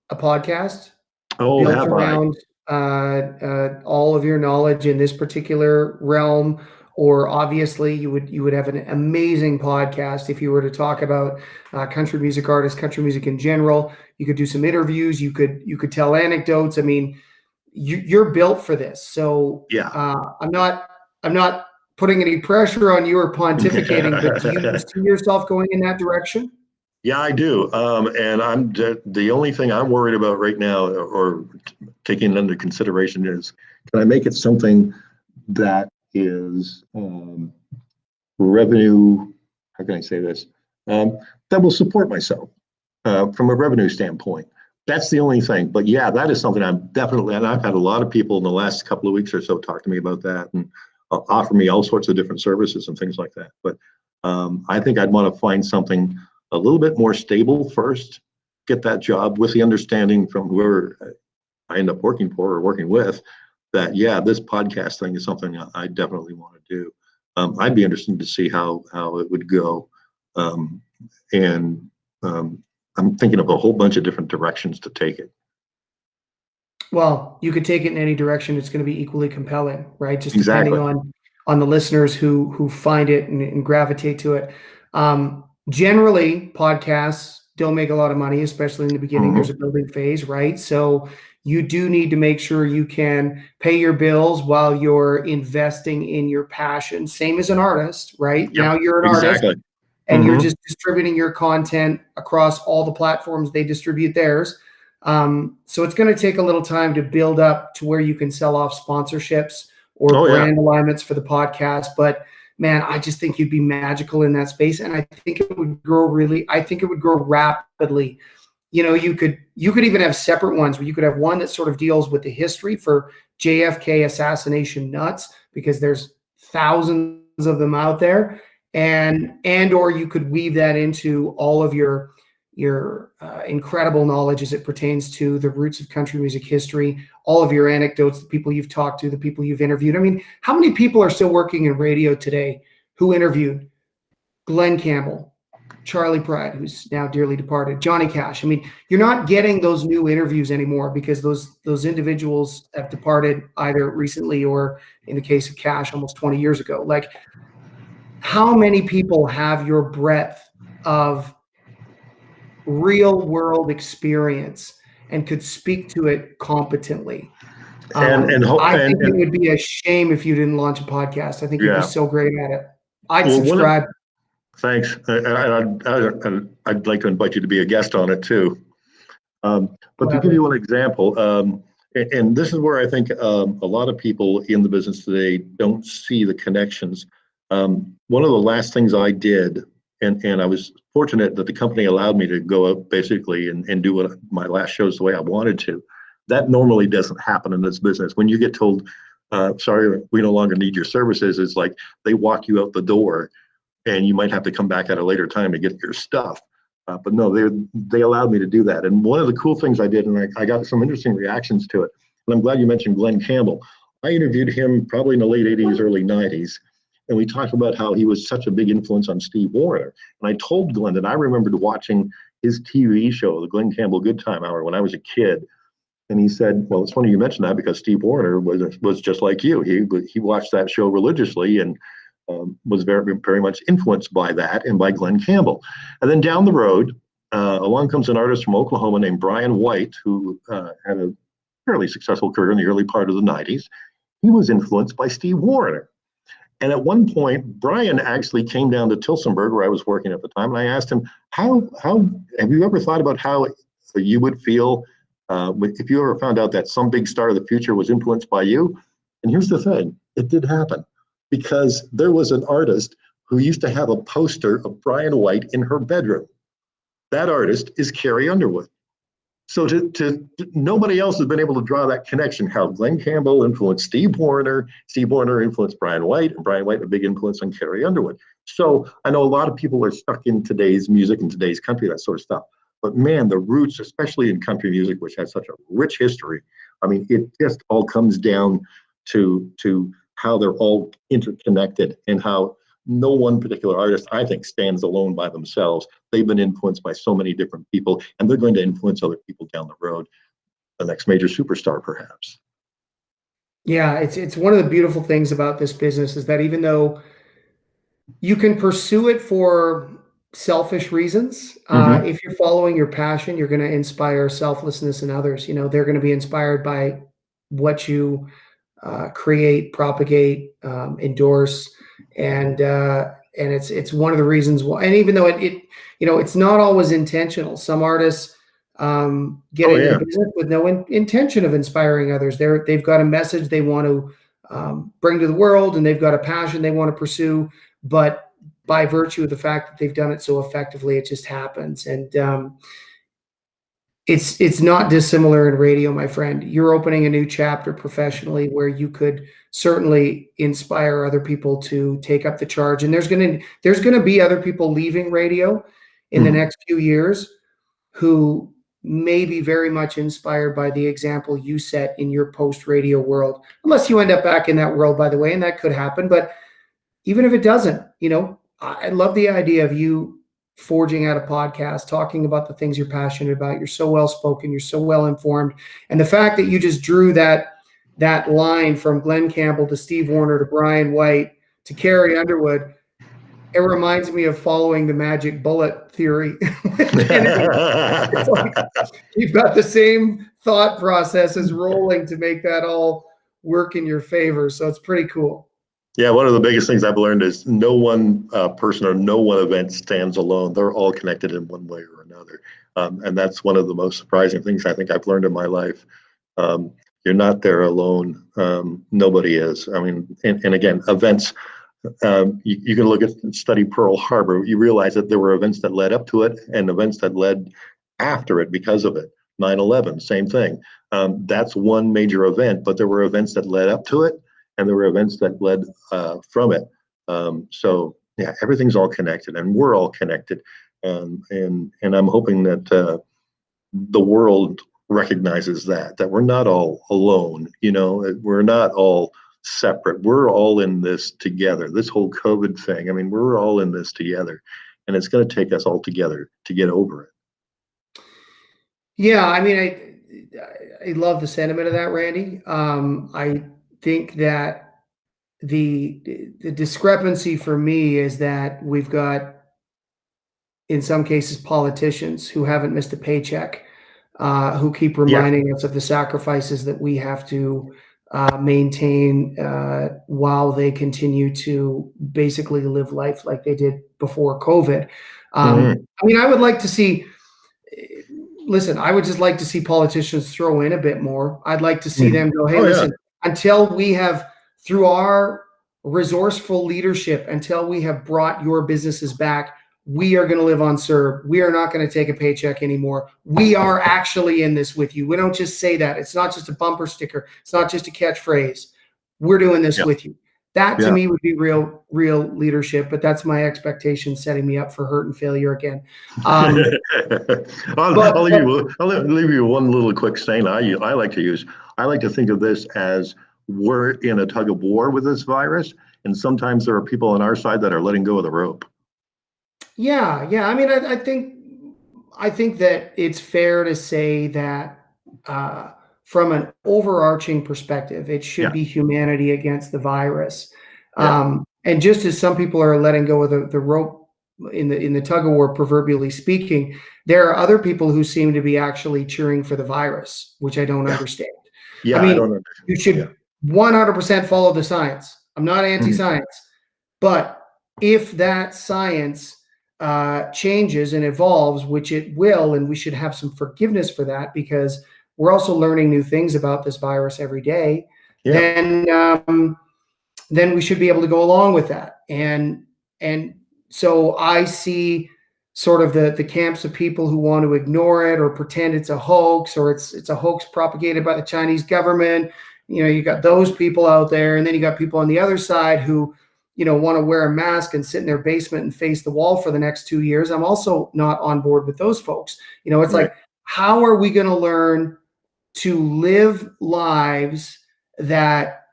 a podcast built around all of your knowledge in this particular realm, or obviously you would have an amazing podcast if you were to talk about country music artists, country music in general. You could do some interviews. You could tell anecdotes. I mean, you're built for this. So Yeah. I'm not putting any pressure on you or pontificating, but do you see yourself going in that direction? Yeah, I do. And the only thing I'm worried about right now, or taking into consideration, is can I make it something that is revenue? How can I say this? That will support myself from a revenue standpoint. That's the only thing. But yeah, that is something I'm definitely, and I've had a lot of people in the last couple of weeks or so talk to me about that and offer me all sorts of different services and things like that. But I think I'd want to find something a little bit more stable first, get that job with the understanding from whoever I end up working for or working with that, yeah, this podcast thing is something I definitely want to do. I'd be interested to see how it would go. And I'm thinking of a whole bunch of different directions to take it. Well, you could take it in any direction. It's going to be equally compelling, right? Just depending Exactly. on the listeners who find it and gravitate to it. Generally, podcasts don't make a lot of money, especially in the beginning. There's Mm-hmm. a building phase, right? So you do need to make sure you can pay your bills while you're investing in your passion. Same as an artist, right? Yep. Now you're an artist Exactly. and you're Mm-hmm. just distributing your content across all the platforms they distribute theirs. So it's going to take a little time to build up to where you can sell off sponsorships or Oh yeah. brand alignments for the podcast. But man, I just think you'd be magical in that space. And I think it would grow rapidly. You could even have separate ones where you could have one that sort of deals with the history for JFK assassination nuts, because there's thousands of them out there, and or you could weave that into all of your incredible knowledge as it pertains to the roots of country music history, all of your anecdotes, the people you've talked to, the people you've interviewed. I mean, how many people are still working in radio today who interviewed Glenn Campbell, Charlie Pride, who's now dearly departed, Johnny Cash? I mean, you're not getting those new interviews anymore because those individuals have departed either recently or, in the case of Cash, almost 20 years ago. Like, how many people have your breadth of real world experience and could speak to it competently? I think it And would be a shame if you didn't launch a podcast. I think you'd be yeah. so great at it. I'd Well, subscribe. thanks. I'd like to invite you to be a guest on it too. But to give Gladly. you an example, and this is where I think a lot of people in the business today don't see the connections. One of the last things I did, and I was fortunate that the company allowed me to go out basically and do my last shows the way I wanted to. That normally doesn't happen in this business. When you get told, sorry, we no longer need your services, it's like they walk you out the door and you might have to come back at a later time to get your stuff. But no, they allowed me to do that. And one of the cool things I did, and I got some interesting reactions to it, and I'm glad you mentioned Glenn Campbell. I interviewed him probably in the late 80s, early 90s, and we talked about how he was such a big influence on Steve Wariner. And I told Glenn that I remembered watching his TV show, the Glenn Campbell Good Time Hour, when I was a kid. And he said, well, it's funny you mentioned that because Steve Wariner was just like you. He watched that show religiously and was very, very much influenced by that and by Glenn Campbell. And then down the road, along comes an artist from Oklahoma named Brian White, who had a fairly successful career in the early part of the 90s. He was influenced by Steve Wariner. And at one point, Brian actually came down to Tillsonburg, where I was working at the time, and I asked him, how have you ever thought about how you would feel if you ever found out that some big star of the future was influenced by you? And here's the thing, it did happen, because there was an artist who used to have a poster of Brian White in her bedroom. That artist is Carrie Underwood. So nobody else has been able to draw that connection, how Glenn Campbell influenced Steve Wariner influenced Brian White, and Brian White a big influence on Carrie Underwood. So I know a lot of people are stuck in today's music and today's country, that sort of stuff. But man, the roots, especially in country music, which has such a rich history, I mean, it just all comes down to how they're all interconnected and how no one particular artist, I think, stands alone by themselves. They've been influenced by so many different people, and they're going to influence other people down the road, the next major superstar, perhaps. Yeah, it's one of the beautiful things about this business is that even though you can pursue it for selfish reasons, Hmm. if you're following your passion, you're going to inspire selflessness in others. They're going to be inspired by what you create, propagate, endorse, and it's one of the reasons why. And even though it's not always intentional. Some artists get Oh into the yeah. business with no intention of inspiring others. They've got a message they want to bring to the world, and they've got a passion they want to pursue. But by virtue of the fact that they've done it so effectively, it just happens. And it's not dissimilar in radio, my friend. You're opening a new chapter professionally where you could certainly inspire other people to take up the charge. And there's gonna be other people leaving radio in the Mhm. next few years who may be very much inspired by the example you set in your post radio world. Unless you end up back in that world, by the way, and that could happen. But even if it doesn't, I love the idea of you forging out a podcast, talking about the things you're passionate about. You're so well spoken, you're so well informed. And the fact that you just drew that line from Glenn Campbell to Steve Warner to Brian White to Carrie Underwood, it reminds me of following the magic bullet theory with Kennedy. It's like you've got the same thought processes rolling to make that all work in your favor. So it's pretty cool. Yeah, one of the biggest things I've learned is no one person or no one event stands alone. They're all connected in one way or another. And that's one of the most surprising things I think I've learned in my life. Um, you're not there alone. Nobody is. I mean, and again, events, you can look at study Pearl Harbor. You realize that there were events that led up to it and events that led after it because of it. 9/11, same thing. That's one major event, but there were events that led up to it and there were events that led from it. So yeah, everything's all connected, and we're all connected. And I'm hoping that the world recognizes that we're not all alone. We're not all separate. We're all in this together. This whole COVID thing. I mean, we're all in this together, and it's going to take us all together to get over it. Yeah, I mean, I love the sentiment of that, Randy. I think that the discrepancy for me is that we've got, in some cases, politicians who haven't missed a paycheck, who keep Yeah. reminding us of the sacrifices that we have to maintain while they continue to basically live life like they did before COVID. Hmm. I mean, I would like to see. Listen, I would just like to see politicians throw in a bit more. I'd like to see Hmm. them go, hey, Oh yeah. listen, until we have, through our resourceful leadership, until we have brought your businesses back, we are going to live on CERB. We are not going to take a paycheck anymore. We are actually in this with you. We don't just say that. It's not just a bumper sticker. It's not just a catchphrase. We're doing this Yeah. with you. That to Yeah. me would be real leadership, but that's my expectation setting me up for hurt and failure again. Um, I'll but leave you. Leave you one little quick saying I like to use. I like to think of this as we're in a tug of war with this virus, and sometimes there are people on our side that are letting go of the rope. yeah. I mean, I think that it's fair to say that from an overarching perspective, it should Yeah. be humanity against the virus. Yeah. And just as some people are letting go of the rope in the tug of war, proverbially speaking, there are other people who seem to be actually cheering for the virus, which I don't Yeah. understand. I Yeah. I mean, don't know. you Yeah. should 100% follow the science. I'm not Mhm. anti-science, but if that science changes and evolves, which it will, and we should have some forgiveness for that because we're also learning new things about this virus every day, Yeah. then we should be able to go along with that. And so I see sort of the camps of people who want to ignore it or pretend it's a hoax or it's a hoax propagated by the Chinese government. You got those people out there, and then you got people on the other side who want to wear a mask and sit in their basement and face the wall for the next 2 years. I'm also not on board with those folks. It's Right. like, how are we going to learn to live lives that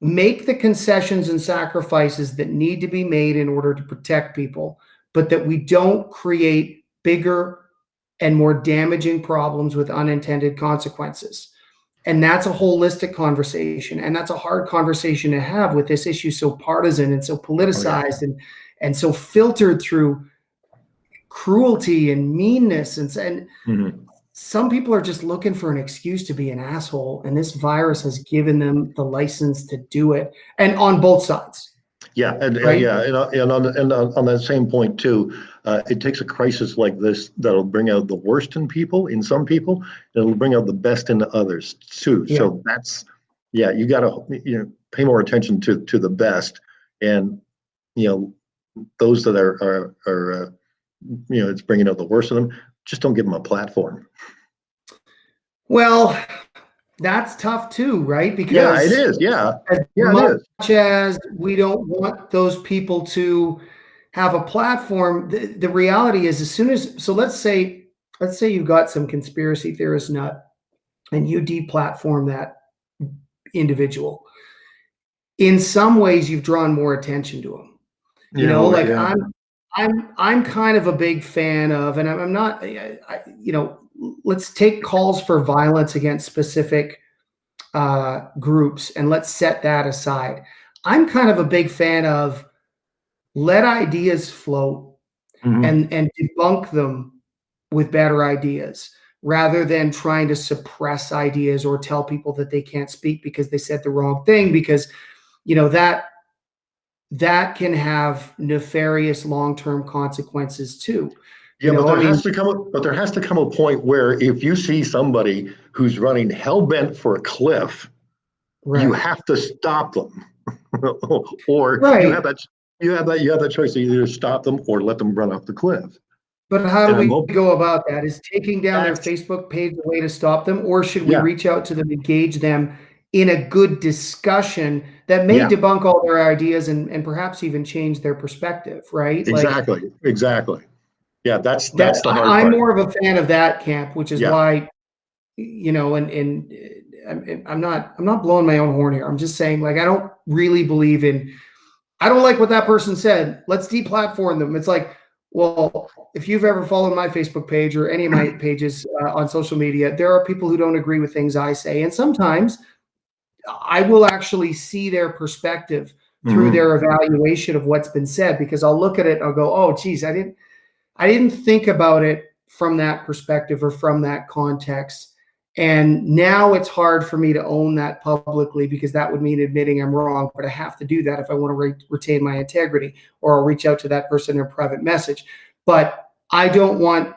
make the concessions and sacrifices that need to be made in order to protect people, but that we don't create bigger and more damaging problems with unintended consequences? And that's a holistic conversation, and that's a hard conversation to have with this issue so partisan and so politicized and so filtered through cruelty and meanness and some people are just looking for an excuse to be an asshole, and this virus has given them the license to do it, and on both sides. Yeah, and right? and on that same point too, it takes a crisis like this that'll bring out the worst in people, in some people, and it'll bring out the best in others too. Yeah. So that's, you got to pay more attention to the best, and those that are it's bringing out the worst of them. Just don't give them a platform. Well, that's tough too, right? Because it is. as much as we don't want those people to have a platform, the reality is let's say you've got some conspiracy theorist nut and you deplatform that individual. In some ways, you've drawn more attention to him. I'm kind of a big fan of, and I'm not, let's take calls for violence against specific groups and let's set that aside. I'm kind of a big fan of let ideas float and debunk them with better ideas rather than trying to suppress ideas or tell people that they can't speak because they said the wrong thing, because that can have nefarious long-term consequences too. But there has to come a point where if you see somebody who's running hell-bent for a cliff, you have to stop them. Or you have that choice to either stop them or let them run off the cliff. But how do we go about that? Is taking down their Facebook page the way to stop them, or should we reach out to them, engage them in a good discussion that may debunk all their ideas and perhaps even change their perspective, right? Exactly. Yeah, that's the hard part. I'm more of a fan of that camp, which is why, and I'm not blowing my own horn here. I'm just saying, I don't really believe I don't like what that person said. Let's deplatform them. It's like, well, if you've ever followed my Facebook page or any of my pages on social media, there are people who don't agree with things I say. And sometimes I will actually see their perspective through their evaluation of what's been said, because I'll look at it, I'll go, oh, geez, I didn't think about it from that perspective or from that context. And now it's hard for me to own that publicly because that would mean admitting I'm wrong, but I have to do that if I want to retain my integrity, or I'll reach out to that person in a private message. But I don't want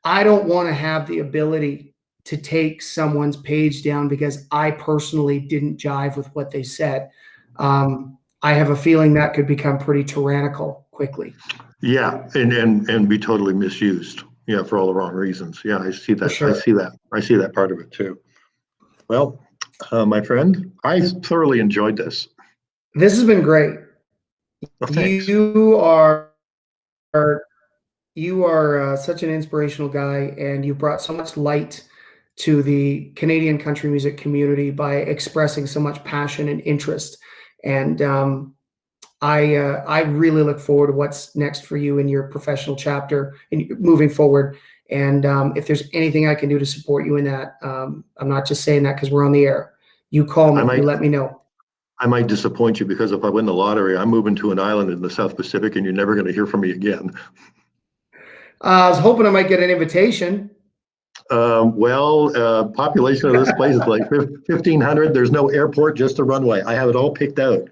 to have the ability to take someone's page down because I personally didn't jive with what they said. I have a feeling that could become pretty tyrannical quickly. Yeah, and be totally misused. Yeah, for all the wrong reasons. Yeah, I see that. Sure. I see that part of it too. Well, my friend, I thoroughly enjoyed this. This has been great. Well, thanks. You are such an inspirational guy, and you brought so much light to the Canadian country music community by expressing so much passion and interest. And I really look forward to what's next for you in your professional chapter and moving forward. And if there's anything I can do to support you in that, I'm not just saying that because we're on the air. You call me, you let me know. I might disappoint you because if I win the lottery, I'm moving to an island in the South Pacific and you're never going to hear from me again. I was hoping I might get an invitation. Population of this place is like 1,500. There's no airport, just a runway. I have it all picked out.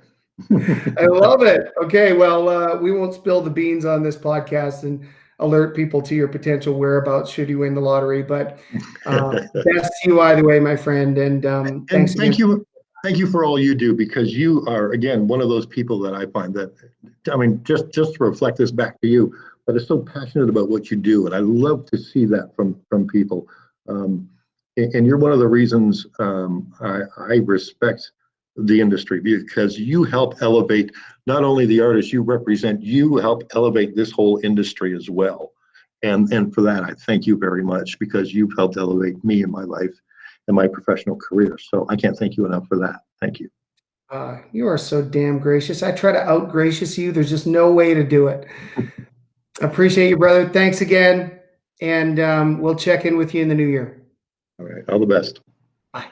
I love it. Okay, well, we won't spill the beans on this podcast and alert people to your potential whereabouts should you win the lottery. But best to you either way, my friend. And thanks again. Thank you for all you do, because you are, again, one of those people that I find that, just to reflect this back to you, but is so passionate about what you do. And I love to see that from people. And you're one of the reasons I respect the industry, because you help elevate not only the artists you represent, you help elevate this whole industry as well. And for that, I thank you very much, because you've helped elevate me in my life and my professional career. So I can't thank you enough for that. Thank you. You are so damn gracious. I try to out-gracious you. There's just no way to do it. Appreciate you, brother. Thanks again. And we'll check in with you in the new year. All right. All the best. Bye.